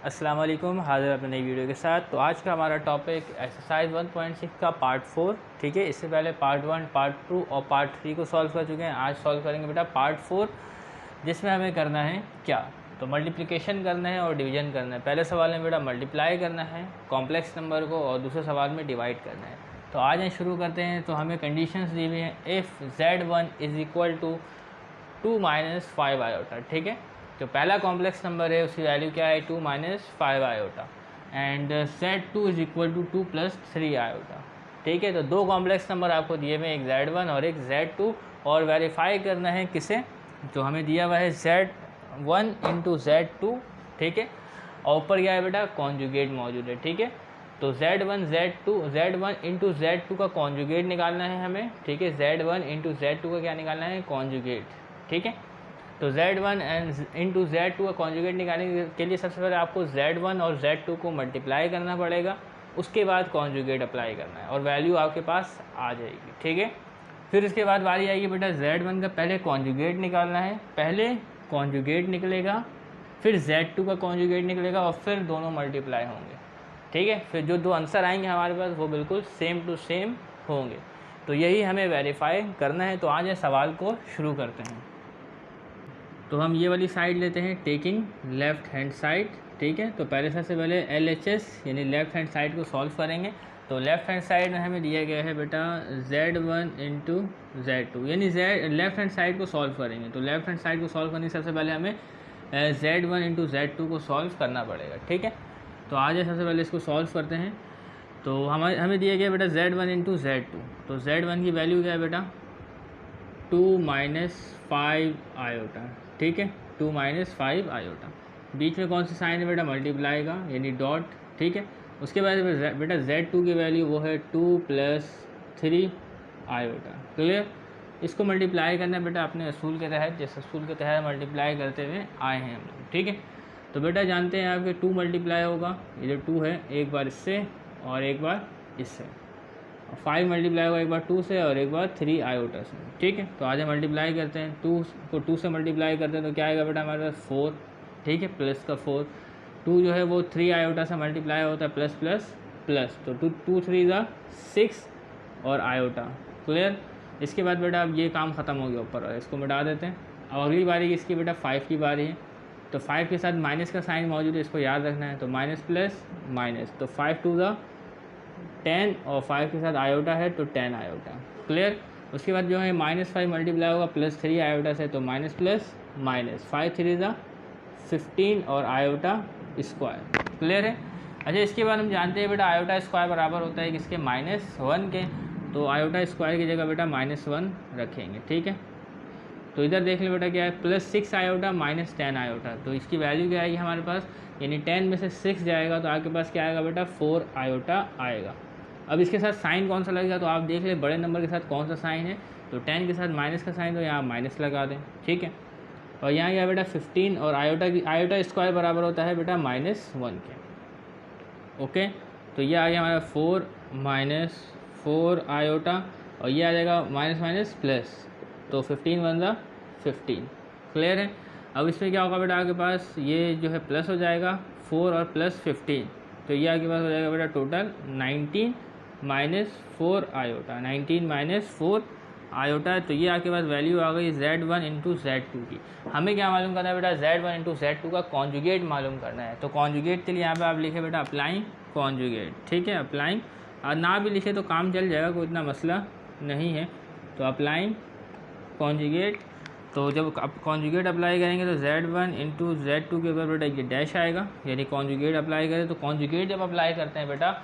अस्सलाम वालेकुम, हाज़िर अपने नई वीडियो के साथ। तो आज का हमारा टॉपिक एक्सरसाइज 1.6 का पार्ट 4, ठीक है। इससे पहले पार्ट 1, पार्ट 2 और पार्ट 3 को सॉल्व कर चुके हैं। आज सॉल्व करेंगे बेटा पार्ट 4, जिसमें हमें करना है क्या, तो मल्टीप्लिकेशन करना है और डिवीजन करना है। पहले सवाल में बेटा मल्टीप्लाई करना है कॉम्प्लेक्स नंबर को और दूसरे सवाल में डिवाइड करना है। तो आज हम शुरू करते हैं। तो हमें कंडीशंस दी हुई हैं, if Z1 is equal to 2 - 5 iota, ठीक है। तो पहला कॉम्प्लेक्स नंबर है, उसकी वैल्यू क्या है 2 - 5 iota, and Z2 is equal to 2 + 3 iota, ठीक है। तो दो कॉम्प्लेक्स नंबर आपको दिए हुए, एक Z1 और एक Z2, और वेरीफाई करना है किसे, जो हमें दिया हुआ है Z1 × Z2, ठीक है। और ऊपर क्या है बेटा, कॉन्जुगेट मौजूद है, ठीक है। तो Z1 × Z2 का कॉन्जुगेट निकालना है हमें, ठीक है। Z1 × Z2 का क्या निकालना है, कॉन्जुगेट, ठीक है। तो Z1 × Z2 का कॉन्जुगेट निकालने के लिए सबसे पहले आपको Z1 और Z2 को मल्टीप्लाई करना पड़ेगा, उसके बाद कॉन्जुगेट अप्लाई करना है और वैल्यू आपके पास आ जाएगी, ठीक है। फिर इसके बाद बारी आएगी बेटा Z1 का पहले कॉन्जुगेट निकालना है, पहले कॉन्जुगेट निकलेगा, फिर Z2 का कॉन्जुगेट निकलेगा और फिर दोनों मल्टीप्लाई होंगे, ठीक है। फिर जो दो आंसर आएंगे हमारे पास वो बिल्कुल सेम टू सेम होंगे। तो यही हमें वेरीफाई करना है। तो आज इस सवाल को शुरू करते हैं। तो हम ये वाली साइड लेते हैं, टेकिंग लेफ़्ट हैंड साइड, ठीक है। तो पहले सबसे पहले LHS यानी लेफ़्ट हैंड साइड को सॉल्व करेंगे। तो लेफ़्ट हैंड साइड में हमें दिया गया है बेटा Z1 × Z2, यानी लेफ़्ट हैंड साइड को सॉल्व करेंगे। तो लेफ़्ट हैंड साइड को सॉल्व करने से सबसे पहले हमें Z1 × Z2 को सॉल्व करना पड़ेगा, ठीक है। तो आज सबसे पहले इसको सॉल्व करते हैं। तो हमें दिया गया बेटा Z1 × Z2। तो Z1 की वैल्यू क्या है बेटा 2 - 5 आयोटा, ठीक है। 2 - 5 आयोटा, बीच में कौन सा साइन है बेटा, मल्टीप्लाई का यानी डॉट, ठीक है। उसके बाद बेटा Z2 की वैल्यू वो है 2 + 3 आयोटा, क्लियर। इसको मल्टीप्लाई करना है बेटा अपने असूल के तहत, जिस असूल के तहत मल्टीप्लाई करते हुए आए हैं हम लोग, ठीक है। तो बेटा जानते हैं आपके 2 मल्टीप्लाई होगा, ये जो 2 है एक बार इससे और एक बार इससे, 5 मल्टीप्लाई होगा एक बार 2 से और एक बार 3 आयोटा से, ठीक है। तो आज हम मल्टीप्लाई करते हैं, 2 को 2 से मल्टीप्लाई करते हैं तो क्या आएगा बेटा हमारे पास 4, ठीक है, प्लस का 4। 2 जो है वो 3 आयोटा से मल्टीप्लाई होता है, प्लस प्लस प्लस, तो 2 3 = 6 और आयोटा, क्लियर। इसके बाद बेटा अब ये काम ख़त्म हो गया ऊपर, और इसको मिटा देते हैं। अब अगली बारी इसकी बेटा 5 की बारी है। तो 5 के साथ माइनस का साइन मौजूद है, इसको याद रखना है। तो माइनस प्लस माइनस, तो 5 × 2 = 10 और 5 के साथ आयोटा है तो 10 आयोटा, क्लियर। उसके बाद जो है -5 मल्टीप्लाई होगा प्लस 3 आयोटा से, तो माइनस प्लस माइनस, 5 3 = 15 और आयोटा स्क्वायर, क्लियर है। अच्छा, इसके बाद हम जानते हैं बेटा आयोटा स्क्वायर बराबर होता है किसके, -1 के। तो आयोटा स्क्वायर की जगह बेटा -1 रखेंगे, ठीक है। तो इधर देख ले बेटा क्या है, +6 आयोटा -10 आयोटा। तो इसकी वैल्यू क्या आएगी हमारे पास, यानी 10 में से 6 जाएगा तो आपके पास क्या आएगा बेटा 4 आयोटा आएगा। अब इसके साथ साइन कौन सा लगेगा, तो आप देख ले बड़े नंबर के साथ कौन सा साइन है। तो 10 के साथ माइनस का साइन, तो यहाँ माइनस लगा दें, ठीक है। और यहाँ गया बेटा 15 और आयोटा स्क्वायर बराबर होता है बेटा -1 के, ओके। तो ये आ गया हमारा 4 आयोटा, और ये आ जाएगा माइनस माइनस प्लस, तो 15 × 15, क्लियर है। अब इसमें क्या होगा बेटा आपके पास, ये जो है प्लस हो जाएगा 4 और प्लस 15, तो ये आपके पास हो जाएगा बेटा टोटल 19 - 4 आयोटा, 19 - 4 आयोटा। तो ये आपके पास वैल्यू आ गई Z1 × Z2 की। हमें क्या मालूम करना है बेटा, Z1 × Z2 का कॉन्जुगेट मालूम करना है। तो कॉन्जुगेट के लिए यहाँ पे आप लिखे बेटा अप्लाइंग कॉन्जुगेट, ठीक है, अप्लाइंग। और ना भी लिखे तो काम चल जाएगा, कोई इतना मसला नहीं है। तो अप्लाइंग कॉन्जुगेट, तो जब आप कॉन्जुगेट अप्लाई करेंगे तो Z1 × Z2 के ऊपर बेटा ये डैश आएगा, यानी कॉन्जुगेट अप्लाई करें। तो कॉन्जुगेट जब अप्लाई करते हैं बेटा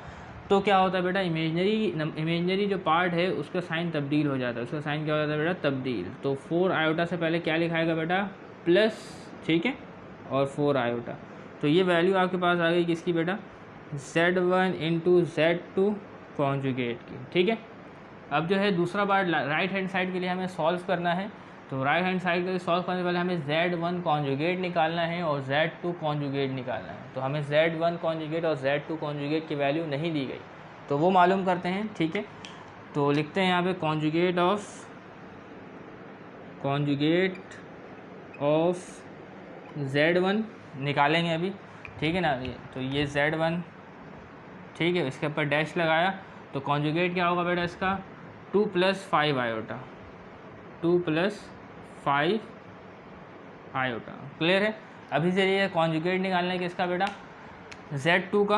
तो क्या होता है बेटा, इमेजनरी जो पार्ट है उसका साइन तब्दील हो जाता है, उसका साइन क्या हो जाता है बेटा, तब्दील। तो 4 आयोटा से पहले क्या लिखाएगा बेटा, प्लस, ठीक है, और 4 आयोटा। तो ये वैल्यू आपके पास आ गई किसकी बेटा, Z1 × Z2 कॉन्जुगेट की, ठीक है। अब जो है दूसरा पार्ट राइट हैंड साइड के लिए हमें सॉल्व करना है। तो राइट हैंड साइड के लिए सॉल्व करने से पहले हमें Z1 कॉन्जुगेट निकालना है और Z2 कॉन्जुगेट निकालना है। तो हमें Z1 कॉन्जुगेट और Z2 कॉन्जुगेट की वैल्यू नहीं दी गई, तो वो मालूम करते हैं, ठीक है। तो लिखते हैं यहाँ पे कॉन्जुगेट ऑफ Z1 निकालेंगे अभी। ठीक है ना। तो ये Z1, ठीक है, इसके ऊपर डैश लगाया तो कॉन्जुगेट क्या होगा बेटा इसका 2 + 5 आयोटा, 2 + 5 आयोटा। क्लियर है। अभी चलिए कॉन्जुगेट निकालना है किसका बेटा Z2 का।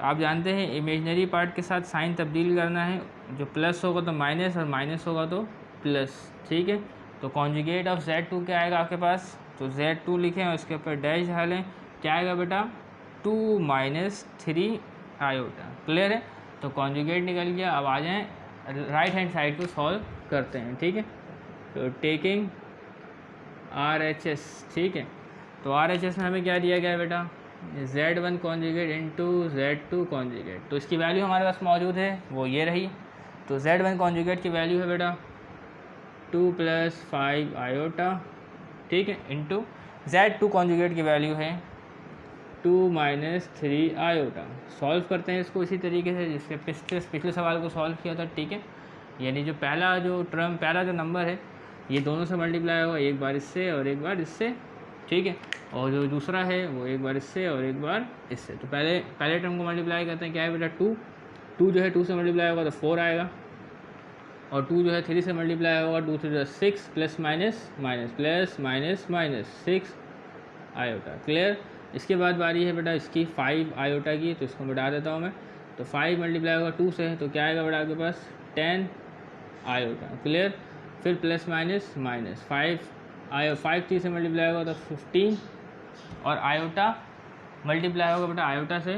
आप जानते हैं इमेजनरी पार्ट के साथ साइन तब्दील करना है, जो प्लस होगा तो माइनस और माइनस होगा तो प्लस, ठीक है। तो कॉन्जुगेट ऑफ Z2 क्या आएगा आपके पास, तो Z2 लिखें और इसके ऊपर डैश डालें, क्या आएगा बेटा 2 - 3 आयोटा। क्लियर है। तो कॉन्जुगेट निकल गया। अब आ जाएँ राइट हैंड साइड को सॉल्व करते हैं, ठीक है। तो टेकिंग RHS, ठीक है। तो RHS में हमें क्या दिया गया है बेटा Z1 conjugate into Z2 conjugate. तो इसकी वैल्यू हमारे पास मौजूद है, वो ये रही। तो Z1 कॉन्जुगेट की वैल्यू है बेटा 2 + 5 आयोटा, ठीक है, इंटू Z2 कॉन्जुगेट की वैल्यू है 2 - 3 आयोटा। सॉल्व करते हैं इसको इसी तरीके से जिससे पिछले सवाल को सॉल्व किया था, ठीक है। यानी जो पहला जो नंबर है ये दोनों से मल्टीप्लाई होगा, एक बार इससे और एक बार इससे, ठीक है। और जो दूसरा है वो एक बार इससे और एक बार इससे। तो पहले टर्म को मल्टीप्लाई करते हैं, क्या है बेटा 2 जो है 2 से मल्टीप्लाई होगा तो 4 आएगा, और 2 जो है 3 से मल्टीप्लाई होगा, 2 3 6 प्लस माइनस 6 आयोटा। क्लियर। इसके बाद बारी है बेटा इसकी 5 आयोटा की, तो इसको मिटा देता हूँ मैं। तो 5 मल्टीप्लाई होगा 2 से, तो क्या आएगा बेटा आपके पास 10 आयोटा। क्लियर। फिर प्लस माइनस 5 3 से मल्टीप्लाई होगा तो 15, और आयोटा मल्टीप्लाई होगा बेटा आयोटा से,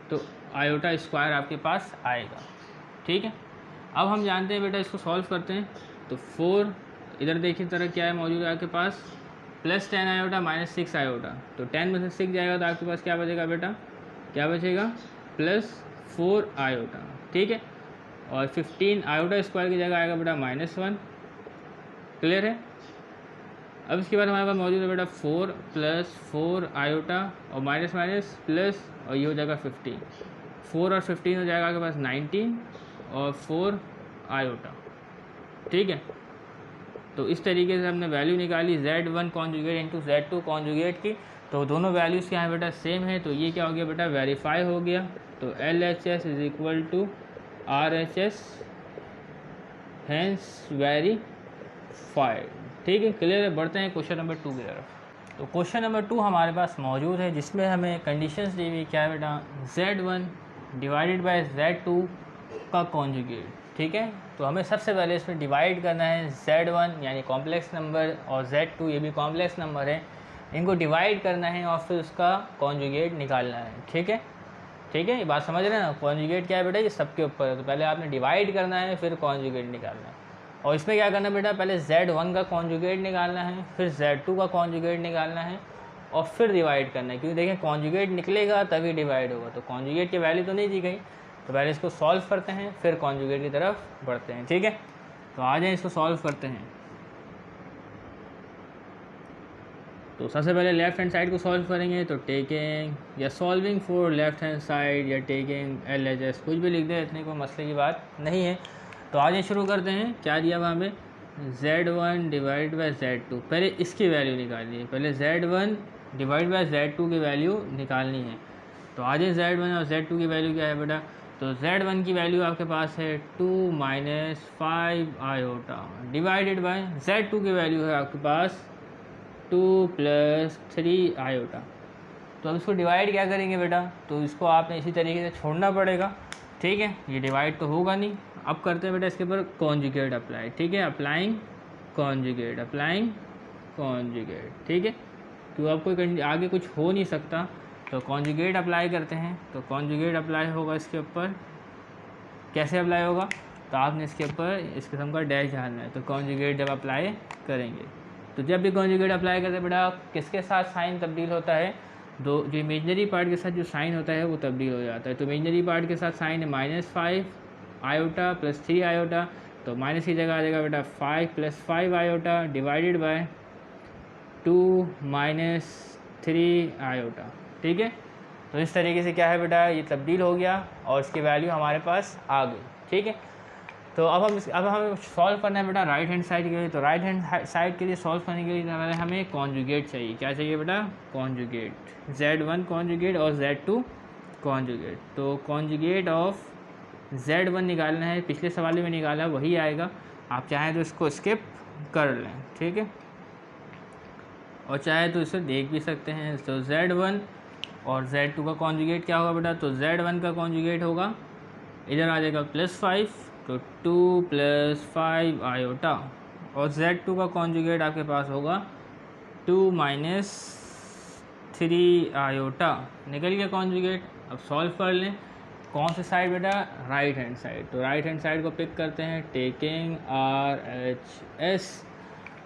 तो आयोटा स्क्वायर आपके पास आएगा, ठीक है। अब हम जानते हैं बेटा इसको सॉल्व करते हैं। तो 4 इधर देखिए तरह क्या है मौजूद है आपके पास +10 आयोटा -6 आयोटा। तो 10 में से 6 जाएगा तो आपके पास क्या बचेगा बेटा, क्या बचेगा +4 आयोटा, ठीक है। और 15 आयोटा स्क्वायर की जगह आएगा बेटा -1। क्लियर है। अब इसके बाद हमारे पास मौजूद है बेटा 4 + 4 आयोटा और माइनस प्लस, और ये हो जाएगा 15। 4 और 15 हो जाएगा आपके पास 19 और 4 आयोटा, ठीक है। तो इस तरीके से हमने वैल्यू निकाली Z1 conjugate into Z2 conjugate की। तो दोनों वैल्यूज़ क्या है बेटा सेम है, तो ये क्या हो गया बेटा वेरीफाई हो गया। तो LHS = RHS, हैंस वेरीफाइड, ठीक है। क्लियर है। बढ़ते हैं क्वेश्चन नंबर 2 की तरफ। तो क्वेश्चन नंबर 2 हमारे पास मौजूद है, जिसमें हमें कंडीशंस दी हुई क्या है बेटा Z1 / Z2 का कॉन्जुगेट, ठीक है। तो हमें सबसे पहले इसमें डिवाइड करना है Z1 यानी कॉम्प्लेक्स नंबर और Z2 ये भी कॉम्प्लेक्स नंबर है, इनको डिवाइड करना है और फिर उसका कॉन्जुगेट निकालना है, ठीक है। ठीक है, ये बात समझ रहे हैं ना। कॉन्जुगेट क्या है बेटा ये सबके ऊपर है, तो पहले आपने डिवाइड करना है फिर कॉन्जुगेट निकालना है। और इसमें क्या करना है बेटा पहले Z1 का कॉन्जुगेट निकालना है, फिर Z2 का कॉन्जुगेट निकालना है और फिर डिवाइड करना है, क्योंकि देखें कॉन्जुगेट निकलेगा तभी डिवाइड होगा। तो कॉन्जुगेट की वैल्यू तो नहीं दी गई, तो पहले इसको सॉल्व करते हैं फिर कॉन्जुगेट की तरफ बढ़ते हैं, ठीक है। तो आ जाए इसको सॉल्व करते हैं। तो सबसे पहले लेफ्ट हैंड साइड को सॉल्व करेंगे, तो टेकिंग या solving for left hand side या टेकिंग LHS कुछ भी लिख दे, इतनी कोई मसले की बात नहीं है। तो आज शुरू करते हैं। क्या दिया हुआ हमें Z1 / Z2, पहले इसकी वैल्यू निकालनी है, पहले Z1 / Z2 की वैल्यू निकालनी है। तो आज Z1 और Z2 की वैल्यू क्या है बेटा, तो Z1 की वैल्यू आपके पास है 2 - 5 आयोटा डिवाइडेड बाय Z2 की वैल्यू है आपके पास 2 + 3 आयोटा। तो अब इसको डिवाइड क्या करेंगे बेटा, तो इसको आपने इसी तरीके से छोड़ना पड़ेगा, ठीक है। ये डिवाइड तो होगा नहीं। अब करते हैं बेटा इसके ऊपर कॉन्जुगेट अप्लाई, ठीक है। अप्लाइंग कॉन्जुगेट, ठीक है। तो अब कोई आगे कुछ हो नहीं सकता, तो कॉन्जुगेट अप्लाई करते हैं। तो कॉन्जुगेट अप्लाई होगा इसके ऊपर, कैसे अप्लाई होगा, तो आपने इसके ऊपर इस किस्म का डैश डालना है। तो कॉन्जुगेट जब अप्लाई करेंगे, तो जब भी कॉन्जुगेट अप्लाई करते हैं बेटा किसके साथ साइन तब्दील होता है, जो इमेजनरी पार्ट के साथ जो साइन होता है वो तब्दील हो जाता है। तो इमेजनरी पार्ट के साथ साइन है -5 आयोटा + 3 आयोटा, तो माइनस की जगह आ जाएगा बेटा 5 + 5 आयोटा डिवाइडेड बाय 2 - 3 आयोटा, ठीक है। तो इस तरीके से क्या है बेटा ये तब्दील हो गया और इसकी वैल्यू हमारे पास आ गई, ठीक है। तो अब हमें सॉल्व करना है बेटा राइट हैंड साइड के लिए। तो राइट हैंड साइड के लिए सॉल्व करने के लिए हमें कॉन्जुगेट चाहिए। क्या चाहिए बेटा? कॉन्जुगेट, Z1 कॉन्जुगेट और Z2 कॉन्जुगेट। तो कॉन्जुगेट ऑफ Z1 निकालना है, पिछले सवाल में निकाला वही आएगा, आप चाहें तो इसको स्किप कर लें, ठीक है, और चाहे तो इसे देख भी सकते हैं। तो Z1 और Z2 का कॉन्जुगेट क्या होगा बेटा? तो Z1 का कॉन्जुगेट होगा, इधर आ जाएगा +5, तो 2 + 5 आयोटा, और Z2 का कॉन्जुगेट आपके पास होगा 2 - 3 आयोटा। निकल गया कॉन्जुगेट। अब सॉल्व कर लें। कौन से साइड बेटा? Right hand side. तो राइट हैंड साइड को पिक करते हैं, टेकिंग RHS,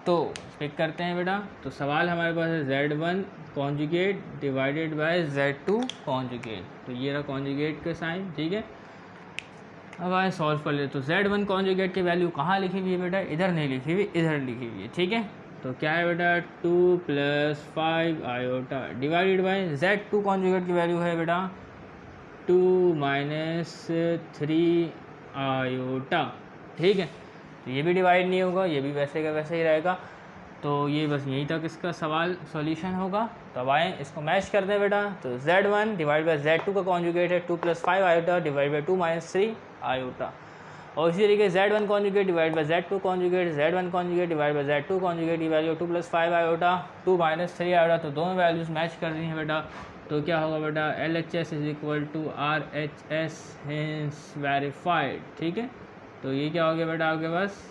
तो पिक करते हैं बेटा। तो सवाल हमारे पास है Z1 conjugate divided by Z2 conjugate. तो ये रहा कॉन्जुगेट के साइन, ठीक है। अब आए सॉल्व कर ले। तो Z1 कॉन्जुगेट की वैल्यू कहाँ लिखी हुई है बेटा? इधर नहीं लिखी हुई, इधर लिखी हुई है, ठीक है। तो क्या है बेटा? 2 + 5 iota divided by Z2 conjugate की वैल्यू है बेटा 2 - 3 आयोटा, ठीक है। तो ये भी डिवाइड नहीं होगा, ये भी वैसे का वैसे ही रहेगा। तो ये बस यहीं तक इसका सवाल सॉल्यूशन होगा। तो अब आएँ इसको मैच कर दें बेटा। तो Z1 डिवाइड बाय Z2 का कॉन्जुगेट है 2 + 5 आयोटा डिवाइड बाय 2 - 3 आयोटा, और इसी तरीके Z1 conjugate divide by Z2 conjugate, Z1 conjugate divide by Z2 conjugate की वैल्यू 2 + 5 आयोटा 2 - 3 आयोटा। तो दोनों वैल्यूज मैच कर रही हैं बेटा। तो क्या होगा बेटा? LHS = RHS हेंस वेरीफाइड, ठीक है। तो ये क्या हो गया बेटा आपके पास?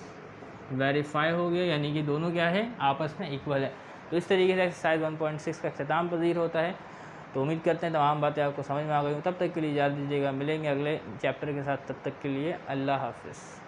वेरीफाई हो गया, यानी कि दोनों क्या है? आपस में इक्वल है। तो इस तरीके से एक्सरसाइज 1.6 का अख्ताम पजीर होता है। तो उम्मीद करते हैं तमाम बातें आपको समझ में आ गई। तब तक के लिए इजाज़त दीजिएगा, मिलेंगे अगले चैप्टर के साथ। तब तक के लिए अल्लाह हाफ़िज़।